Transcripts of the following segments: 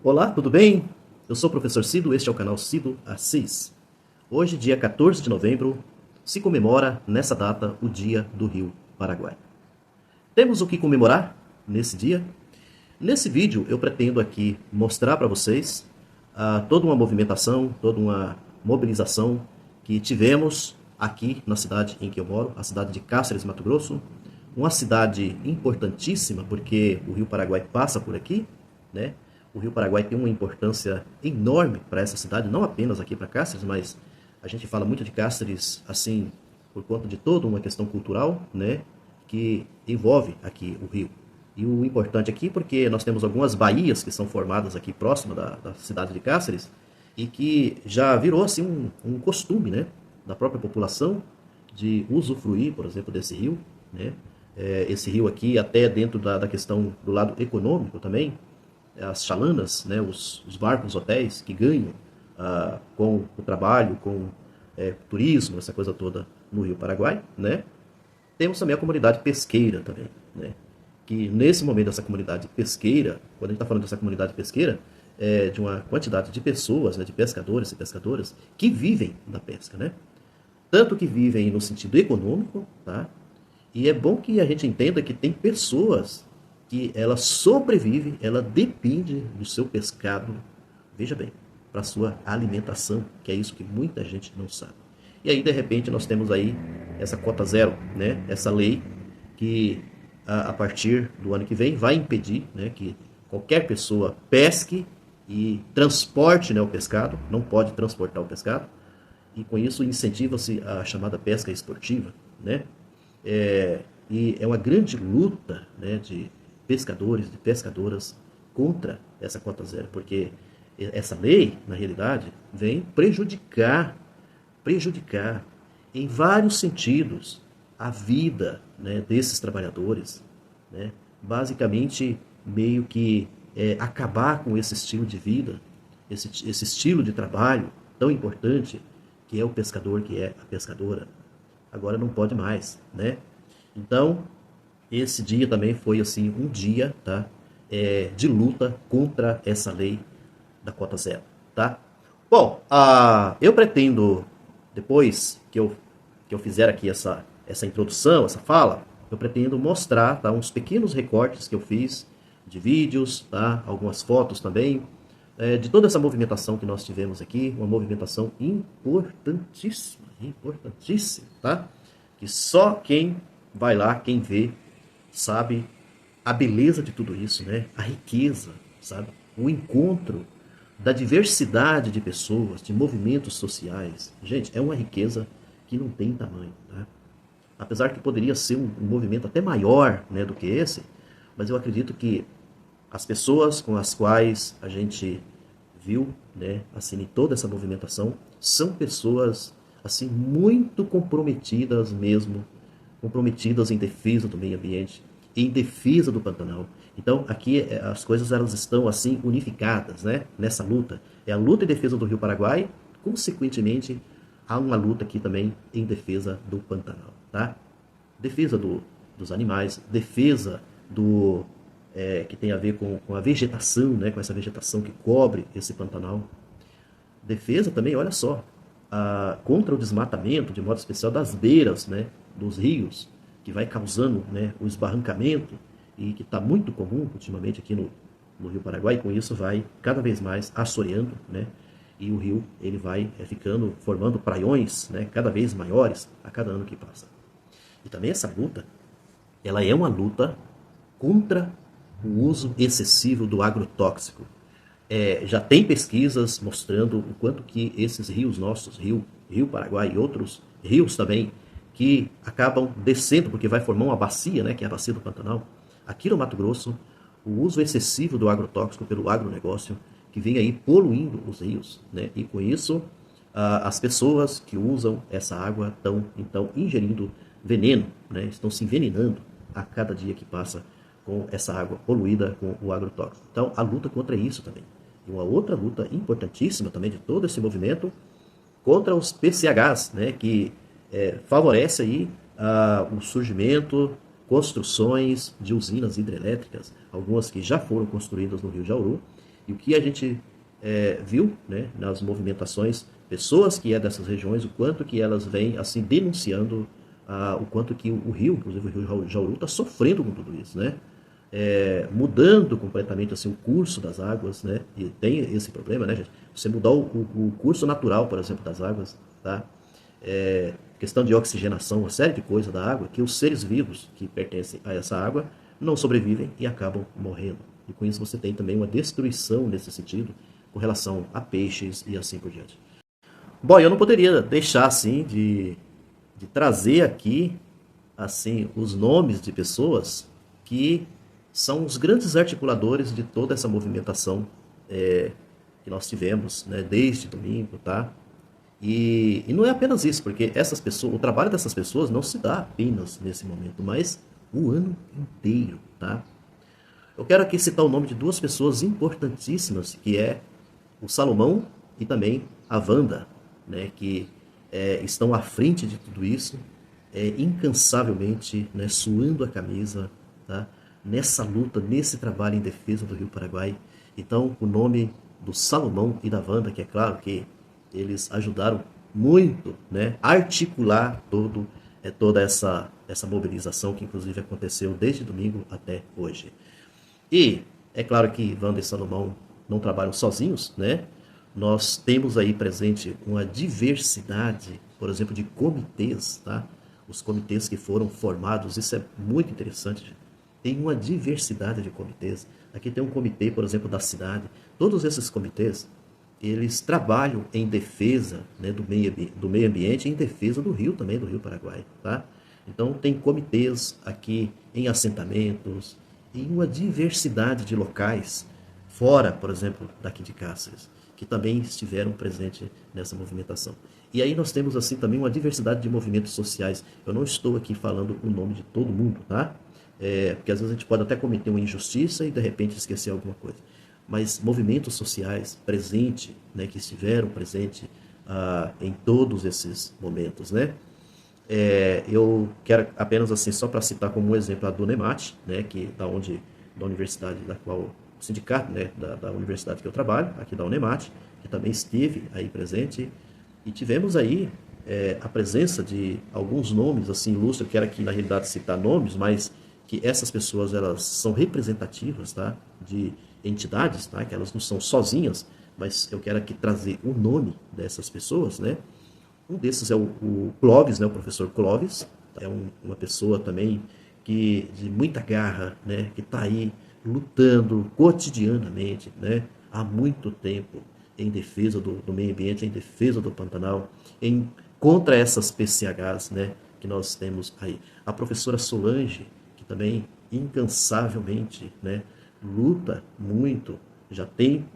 Olá, tudo bem? Eu sou o professor Cido, este é o canal Cido Assis. Hoje, dia 14 de novembro, se comemora, nessa data, o Dia do Rio Paraguai. Temos o que comemorar nesse dia? Nesse vídeo, eu pretendo aqui mostrar para vocês toda uma movimentação, toda uma mobilização que tivemos aqui na cidade em que eu moro, a cidade de Cáceres, Mato Grosso. Uma cidade importantíssima, porque o Rio Paraguai passa por aqui, né? O Rio Paraguai tem uma importância enorme para essa cidade, não apenas aqui para Cáceres, mas a gente fala muito de Cáceres, assim, por conta de toda uma questão cultural, né, que envolve aqui o rio. E o importante aqui, porque nós temos algumas baías que são formadas aqui próxima da cidade de Cáceres, e que já virou, assim, um costume, né, da própria população de usufruir, por exemplo, desse rio, né. Esse rio aqui, até dentro da questão do lado econômico também, as chalanas, né, os barcos, hotéis que ganham com o trabalho, com turismo, essa coisa toda no Rio Paraguai, né? Temos também a comunidade pesqueira também, né? Que nesse momento dessa comunidade pesqueira, quando a gente está falando dessa comunidade pesqueira, é de uma quantidade de pessoas, né, de pescadores e pescadoras que vivem da pesca, né? Tanto que vivem no sentido econômico, tá? E é bom que a gente entenda que tem pessoas que ela sobrevive, ela depende do seu pescado, veja bem, para sua alimentação, que é isso que muita gente não sabe. E aí, de repente, nós temos aí essa cota zero, né? Essa lei que, a partir do ano que vem, vai impedir, né, que qualquer pessoa pesque e transporte, né, o pescado, não pode transportar o pescado, e com isso incentiva-se a chamada pesca esportiva, né? E é uma grande luta, né, de pescadores, de pescadoras contra essa cota zero, porque essa lei, na realidade, vem prejudicar em vários sentidos a vida, né, desses trabalhadores, né? Basicamente, meio que acabar com esse estilo de vida, esse estilo de trabalho tão importante que é o pescador, que é a pescadora. Agora não pode mais, né? Então, esse dia também foi assim um dia, tá, de luta contra essa lei da cota zero, tá? Bom, eu pretendo, depois que eu fizer aqui essa introdução, essa fala, eu pretendo mostrar, tá, uns pequenos recortes que eu fiz de vídeos, tá, algumas fotos também, de toda essa movimentação que nós tivemos aqui, uma movimentação importantíssima, importantíssima, tá? Que só quem vai lá, quem vê, sabe a beleza de tudo isso, né? A riqueza, sabe? O encontro da diversidade de pessoas, de movimentos sociais. Gente, é uma riqueza que não tem tamanho, tá? Apesar que poderia ser um movimento até maior, né, do que esse, mas eu acredito que as pessoas com as quais a gente viu, né, assim, toda essa movimentação, são pessoas, assim, muito comprometidas mesmo, comprometidas em defesa do meio ambiente, em defesa do Pantanal. Então, aqui as coisas elas estão assim unificadas, né, nessa luta. É a luta em defesa do Rio Paraguai, consequentemente, há uma luta aqui também em defesa do Pantanal, tá? Defesa dos animais, defesa do que tem a ver com a vegetação, né, com essa vegetação que cobre esse Pantanal. Defesa também, olha só, contra o desmatamento, de modo especial das beiras, né, dos rios, que vai causando, né, o esbarrancamento, e que está muito comum ultimamente aqui no Rio Paraguai, e com isso vai cada vez mais assoreando, né, e o rio ele vai ficando, formando praiões, né, cada vez maiores a cada ano que passa. E também essa luta, ela é uma luta contra o uso excessivo do agrotóxico. Já tem pesquisas mostrando o quanto que esses rios nossos, Rio Paraguai e outros rios também, que acabam descendo, porque vai formar uma bacia, né, que é a bacia do Pantanal. Aqui no Mato Grosso, o uso excessivo do agrotóxico pelo agronegócio, que vem aí poluindo os rios, né, e com isso as pessoas que usam essa água estão, então, ingerindo veneno, né, estão se envenenando a cada dia que passa com essa água poluída com o agrotóxico. Então, a luta contra isso também. E uma outra luta importantíssima também de todo esse movimento contra os PCHs, né, que favorece aí o surgimento, construções de usinas hidrelétricas, algumas que já foram construídas no Rio Jauru, E o que a gente viu, né, nas movimentações, pessoas que dessas regiões, o quanto que elas vêm assim denunciando o quanto que o rio, inclusive o rio Jauru, está sofrendo com tudo isso, né? Mudando completamente assim, o curso das águas, né? E tem esse problema, né, gente? Você mudar o curso natural, por exemplo, das águas, tá? Questão de oxigenação, uma série de coisas da água, que os seres vivos que pertencem a essa água não sobrevivem e acabam morrendo. E com isso você tem também uma destruição nesse sentido, com relação a peixes e assim por diante. Bom, eu não poderia deixar assim de trazer aqui assim os nomes de pessoas que são os grandes articuladores de toda essa movimentação que nós tivemos, né, desde domingo, tá? E não é apenas isso, porque essas pessoas, o trabalho dessas pessoas não se dá apenas nesse momento, mas o ano inteiro, tá? Eu quero aqui citar o nome de duas pessoas importantíssimas, que é o Salomão e também a Wanda, né, que estão à frente de tudo isso, incansavelmente, né, suando a camisa, tá, nessa luta, nesse trabalho em defesa do Rio Paraguai. Então, o nome do Salomão e da Wanda, que é claro que eles ajudaram muito, né, a articular toda essa mobilização que inclusive aconteceu desde domingo até hoje. E é claro que Wanda e Salomão não trabalham sozinhos, né? Nós temos aí presente uma diversidade, por exemplo, de comitês, tá? Os comitês que foram formados, isso é muito interessante, gente. Tem uma diversidade de comitês. Aqui tem um comitê, por exemplo, da cidade. Todos esses comitês, eles trabalham em defesa, né, do meio ambiente e em defesa do rio também, do Rio Paraguai, tá? Então tem comitês aqui em assentamentos, em uma diversidade de locais, fora, por exemplo, daqui de Cáceres, que também estiveram presentes nessa movimentação. E aí nós temos assim também uma diversidade de movimentos sociais. Eu não estou aqui falando o nome de todo mundo, tá? Porque às vezes a gente pode até cometer uma injustiça e de repente esquecer alguma coisa. Mas movimentos sociais presentes, né, que estiveram presentes em todos esses momentos, né? Eu quero apenas assim, só para citar como um exemplo a do NEMAT, né, que da universidade da qual, o sindicato, né, da universidade que eu trabalho, aqui da UNEMAT, que também esteve aí presente, e tivemos aí a presença de alguns nomes assim ilustres. Eu quero aqui na realidade citar nomes, mas que essas pessoas elas são representativas, tá, de entidades, tá, que elas não são sozinhas, mas eu quero aqui trazer o nome dessas pessoas, né? Um desses é o Clóvis, né, o professor Clóvis, é uma pessoa também que de muita garra, né, que está aí lutando cotidianamente, né, há muito tempo em defesa do meio ambiente, em defesa do Pantanal, contra essas PCHs, né, que nós temos aí. A professora Solange, que também incansavelmente, né, luta muito, já tem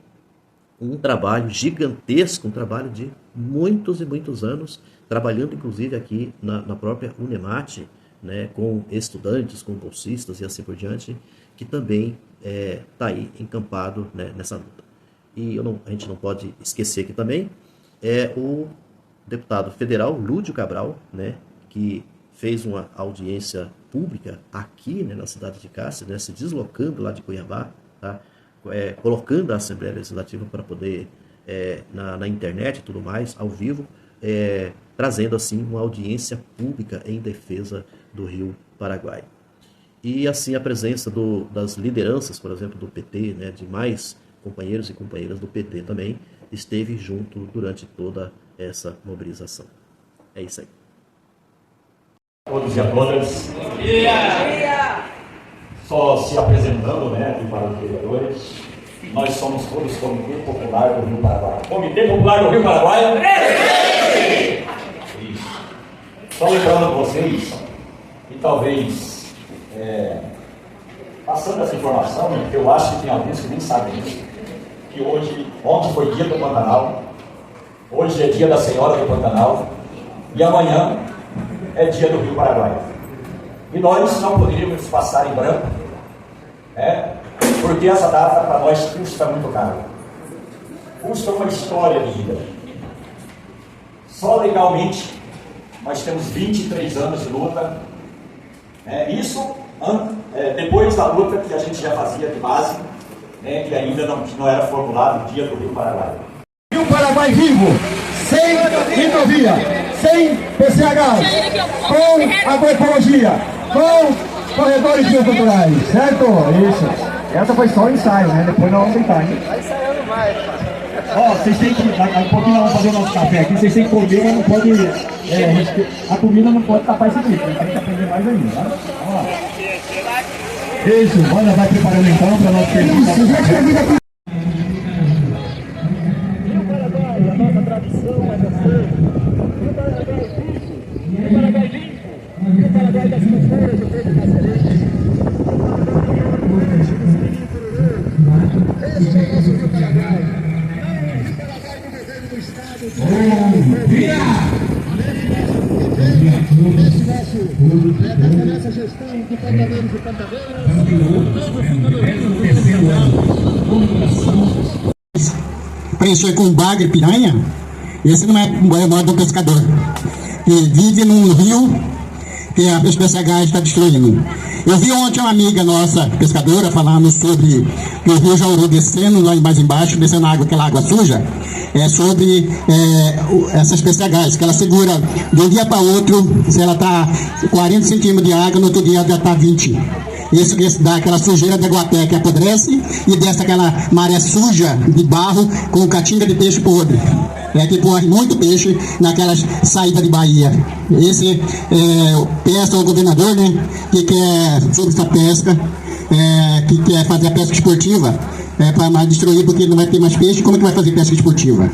um trabalho gigantesco, um trabalho de muitos e muitos anos, trabalhando inclusive aqui na própria UNEMAT, né, com estudantes, com bolsistas e assim por diante, que também está aí encampado, né, nessa luta. E a gente não pode esquecer que também o deputado federal Lúdio Cabral, né, que fez uma audiência pública aqui, né, na cidade de Cáceres, né, se deslocando lá de Cuiabá, tá, colocando a Assembleia Legislativa para poder, na internet e tudo mais, ao vivo, trazendo assim uma audiência pública em defesa do Rio Paraguai. E assim a presença das lideranças, por exemplo, do PT, né, de mais companheiros e companheiras do PT também, esteve junto durante toda essa mobilização. É isso aí. Todos e a todas. Só se apresentando, né, aqui para os vereadores. Nós somos todos Comitê Popular do Rio Paraguai. Comitê Popular do Rio Paraguai? Isso. Só lembrando vocês, e talvez passando essa informação, né, que eu acho que tem alguns que nem sabem disso, que ontem foi dia do Pantanal, hoje é dia da Senhora do Pantanal, e amanhã é dia do Rio Paraguai. E nós não poderíamos passar em branco, porque essa data para nós custa muito caro. Custa uma história de vida. Só legalmente nós temos 23 anos de luta. Isso depois da luta que a gente já fazia de base, né, que ainda não era formulado o Dia do Rio Paraguai. Rio Paraguai vivo, sem hidrovia, sem PCH, com agroecologia, com corredores bioculturais, certo? Isso. Essa foi só o ensaio, né? Depois nós vamos tentar, hein? Vai ensaiando mais, cara. Ó, vocês têm que, daqui a pouquinho nós vamos fazer o nosso café aqui, vocês têm que comer, mas não pode, a comida não pode tapar esse bico, tem que aprender mais ainda, tá? Vamos lá. Isso, olha, vai preparando então para nós termos o nosso café. Rio Paraguai, a nossa tradição mais bastante. Rio Paraguai vivo, Rio Paraguai limpo, Rio Paraguai das fronteiras do Verde Cacerense. Esse é o nosso Rio Paraguai. Rio Paraguai do governo do estado nessa gestão de pantaneiros e pantaneiras. Preencher com bagre e piranha, esse não é o modo do pescador que vive num rio que a PCH está destruindo. Eu vi ontem uma amiga nossa, pescadora, falando sobre o rio Jauru descendo lá mais embaixo, descendo água, aquela água suja, sobre essas PCHs, que ela segura de um dia para outro, se ela está 40 centímetros de água, no outro dia já está 20. Isso dá aquela sujeira de aguaté que apodrece e desce aquela maré suja de barro com catinga de peixe podre. Que põe muito peixe naquelas saídas de Bahia. Esse peço ao governador, né, que quer sobre essa pesca, que quer fazer a pesca esportiva, para mais destruir, porque não vai ter mais peixe. Como é que vai fazer pesca esportiva?